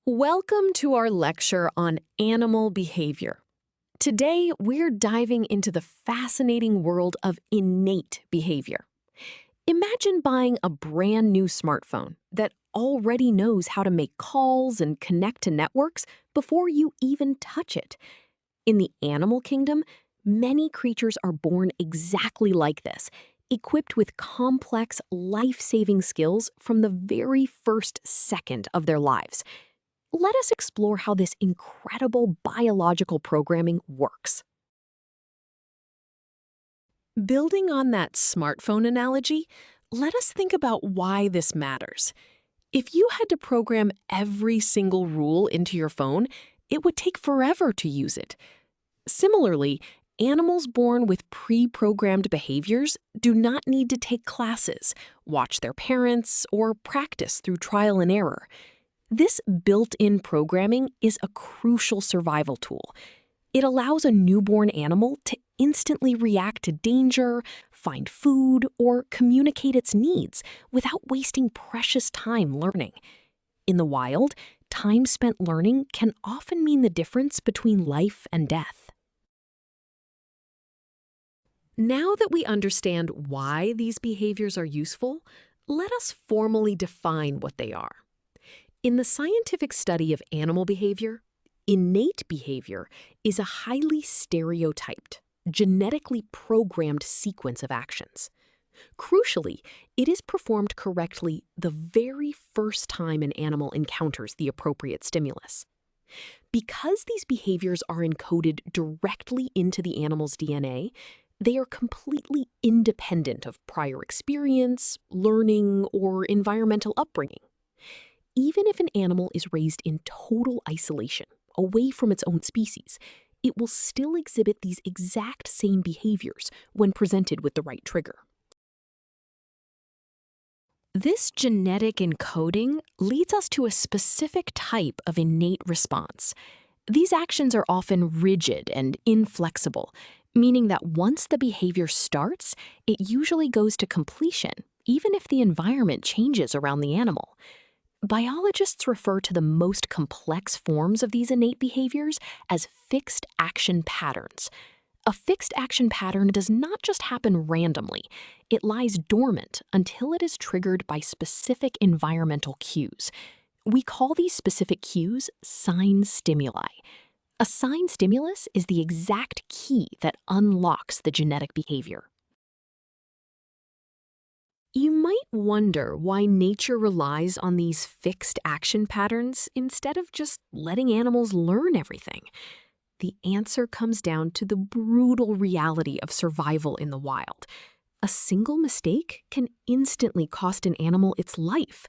Welcome to our lecture on animal behavior. Today, we're diving into the fascinating world of innate behavior. Imagine buying a brand new smartphone that already knows how to make calls and connect to networks before you even touch it. In the animal kingdom, many creatures are born exactly like this, equipped with complex, life-saving skills from the very first second of their lives. Let us explore how this incredible biological programming works. Building on that smartphone analogy, let us think about why this matters. If you had to program every single rule into your phone, it would take forever to use it. Similarly, animals born with pre-programmed behaviors do not need to take classes, watch their parents, or practice through trial and error. This built-in programming is a crucial survival tool. It allows a newborn animal to instantly react to danger, find food, or communicate its needs without wasting precious time learning. In the wild, time spent learning can often mean the difference between life and death. Now that we understand why these behaviors are useful, let us formally define what they are. In the scientific study of animal behavior, innate behavior is a highly stereotyped, genetically programmed sequence of actions. Crucially, it is performed correctly the very first time an animal encounters the appropriate stimulus. Because these behaviors are encoded directly into the animal's DNA, they are completely independent of prior experience, learning, or environmental upbringing. Even if an animal is raised in total isolation, away from its own species, it will still exhibit these exact same behaviors when presented with the right trigger. This genetic encoding leads us to a specific type of innate response. These actions are often rigid and inflexible, meaning that once the behavior starts, it usually goes to completion, even if the environment changes around the animal. Biologists refer to the most complex forms of these innate behaviors as fixed action patterns. A fixed action pattern does not just happen randomly. It lies dormant until it is triggered by specific environmental cues. We call these specific cues sign stimuli. A sign stimulus is the exact key that unlocks the genetic behavior. You might wonder why nature relies on these fixed action patterns instead of just letting animals learn everything. The answer comes down to the brutal reality of survival in the wild. A single mistake can instantly cost an animal its life.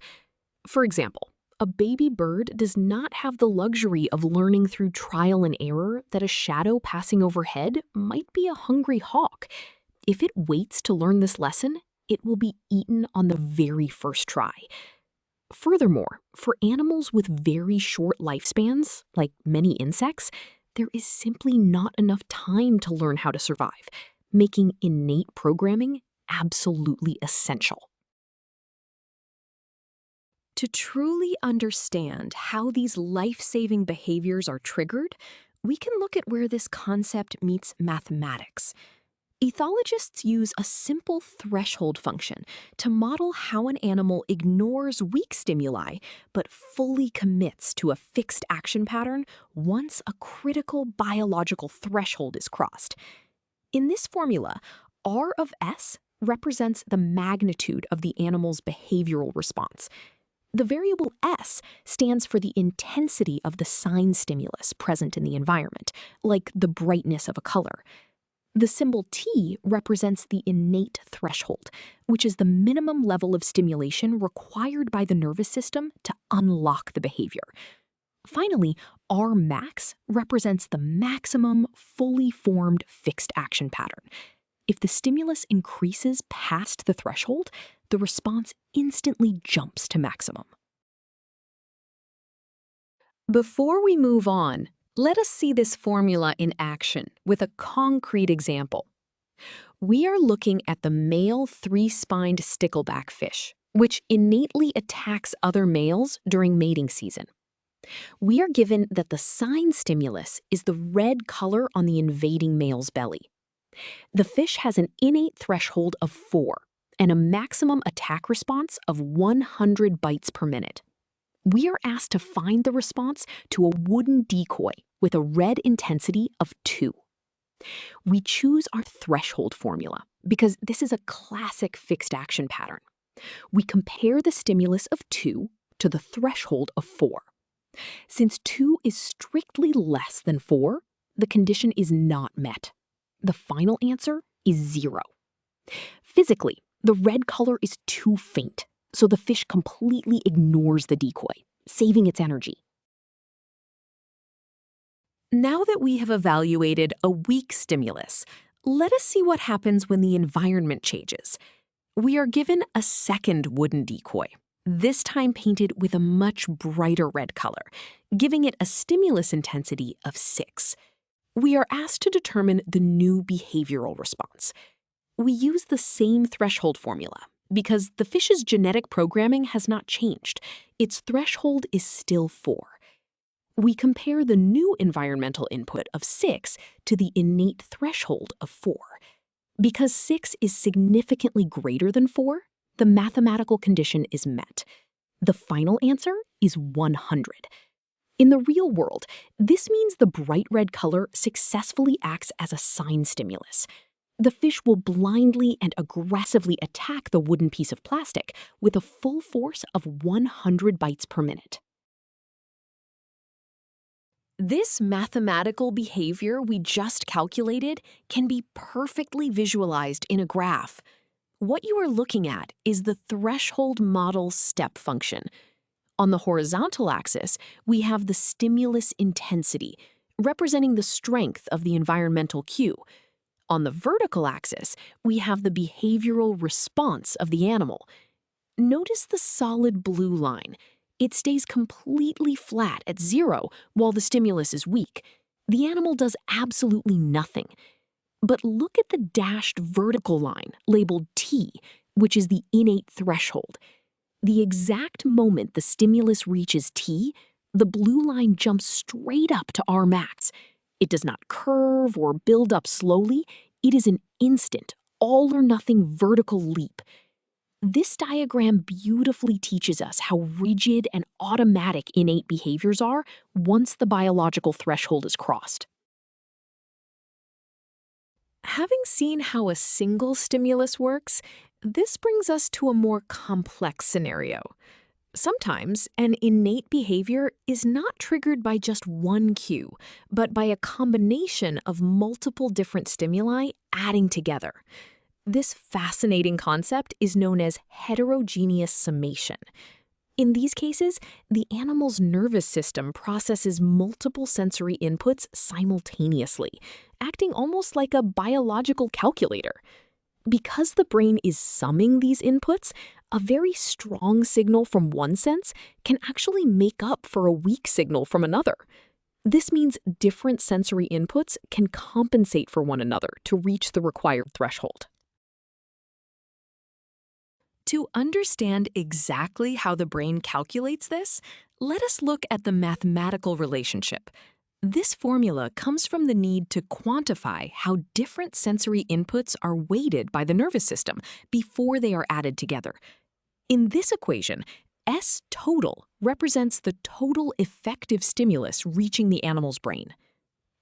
For example, a baby bird does not have the luxury of learning through trial and error that a shadow passing overhead might be a hungry hawk. If it waits to learn this lesson, it will be eaten on the very first try. Furthermore, for animals with very short lifespans, like many insects, there is simply not enough time to learn how to survive, making innate programming absolutely essential. To truly understand how these life-saving behaviors are triggered, we can look at where this concept meets mathematics. Ethologists use a simple threshold function to model how an animal ignores weak stimuli but fully commits to a fixed action pattern once a critical biological threshold is crossed. In this formula, R of S represents the magnitude of the animal's behavioral response. The variable S stands for the intensity of the sign stimulus present in the environment, like the brightness of a color. The symbol T represents the innate threshold, which is the minimum level of stimulation required by the nervous system to unlock the behavior. Finally, R max represents the maximum, fully formed fixed action pattern. If the stimulus increases past the threshold, the response instantly jumps to maximum. Before we move on, let us see this formula in action with a concrete example. We are looking at the male three-spined stickleback fish, which innately attacks other males during mating season. We are given that the sign stimulus is the red color on the invading male's belly. The fish has an innate threshold of 4 and a maximum attack response of 100 bites per minute. We are asked to find the response to a wooden decoy with a red intensity of 2. We choose our threshold formula because this is a classic fixed action pattern. We compare the stimulus of 2 to the threshold of 4. Since 2 is strictly less than 4, the condition is not met. The final answer is 0. Physically, the red color is too faint, so the fish completely ignores the decoy, saving its energy. Now that we have evaluated a weak stimulus, let us see what happens when the environment changes. We are given a second wooden decoy, this time painted with a much brighter red color, giving it a stimulus intensity of 6. We are asked to determine the new behavioral response. We use the same threshold formula because the fish's genetic programming has not changed. Its threshold is still 4. We compare the new environmental input of 6 to the innate threshold of 4. Because 6 is significantly greater than 4, the mathematical condition is met. The final answer is 100. In the real world, this means the bright red color successfully acts as a sign stimulus. The fish will blindly and aggressively attack the wooden piece of plastic with a full force of 100 bites per minute. This mathematical behavior we just calculated can be perfectly visualized in a graph. What you are looking at is the threshold model step function. On the horizontal axis, we have the stimulus intensity, representing the strength of the environmental cue. On the vertical axis, we have the behavioral response of the animal. Notice the solid blue line. It stays completely flat at 0 while the stimulus is weak. The animal does absolutely nothing. But look at the dashed vertical line, labeled T, which is the innate threshold. The exact moment the stimulus reaches T, the blue line jumps straight up to R max. It does not curve or build up slowly. It is an instant, all-or-nothing vertical leap. This diagram beautifully teaches us how rigid and automatic innate behaviors are once the biological threshold is crossed. Having seen how a single stimulus works, this brings us to a more complex scenario. Sometimes an innate behavior is not triggered by just one cue, but by a combination of multiple different stimuli adding together. This fascinating concept is known as heterogeneous summation. In these cases, the animal's nervous system processes multiple sensory inputs simultaneously, acting almost like a biological calculator. Because the brain is summing these inputs, a very strong signal from one sense can actually make up for a weak signal from another. This means different sensory inputs can compensate for one another to reach the required threshold. To understand exactly how the brain calculates this, let us look at the mathematical relationship. This formula comes from the need to quantify how different sensory inputs are weighted by the nervous system before they are added together. In this equation, S total represents the total effective stimulus reaching the animal's brain.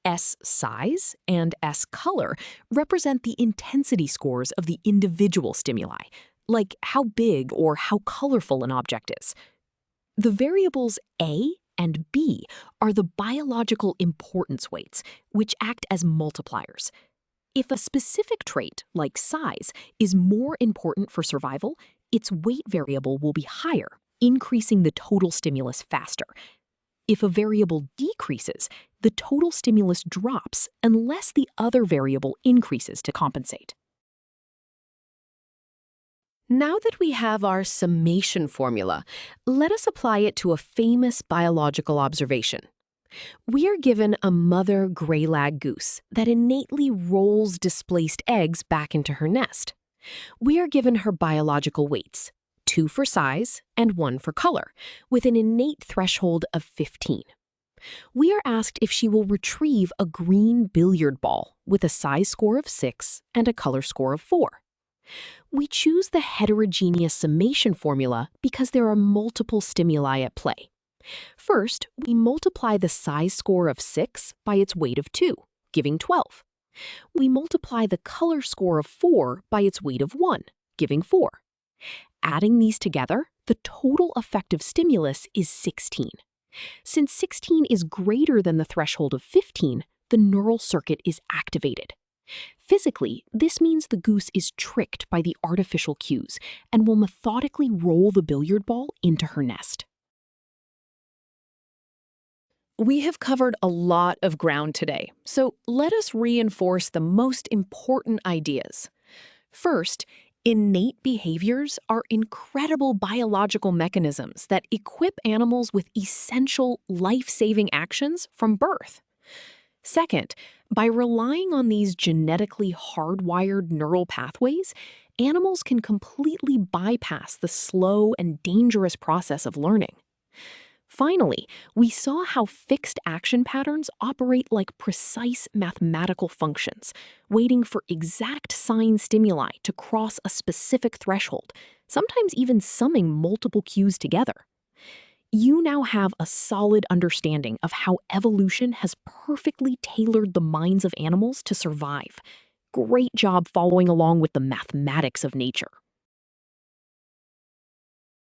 S size and S color represent the intensity scores of the individual stimuli, like how big or how colorful an object is. The variables A and B are the biological importance weights, which act as multipliers. If a specific trait, like size, is more important for survival, its weight variable will be higher, increasing the total stimulus faster. If a variable decreases, the total stimulus drops unless the other variable increases to compensate. Now that we have our summation formula, let us apply it to a famous biological observation. We are given a mother gray-lag goose that innately rolls displaced eggs back into her nest. We are given her biological weights, 2 for size and 1 for color, with an innate threshold of 15. We are asked if she will retrieve a green billiard ball with a size score of 6 and a color score of 4. We choose the heterogeneous summation formula because there are multiple stimuli at play. First, we multiply the size score of 6 by its weight of 2, giving 12. We multiply the color score of 4 by its weight of 1, giving 4. Adding these together, the total effective stimulus is 16. Since 16 is greater than the threshold of 15, the neural circuit is activated. Physically, this means the goose is tricked by the artificial cues and will methodically roll the billiard ball into her nest. We have covered a lot of ground today, so let us reinforce the most important ideas. First, innate behaviors are incredible biological mechanisms that equip animals with essential life-saving actions from birth. Second, by relying on these genetically hardwired neural pathways, animals can completely bypass the slow and dangerous process of learning. Finally, we saw how fixed action patterns operate like precise mathematical functions, waiting for exact sign stimuli to cross a specific threshold, sometimes even summing multiple cues together. You now have a solid understanding of how evolution has perfectly tailored the minds of animals to survive. Great job following along with the mathematics of nature.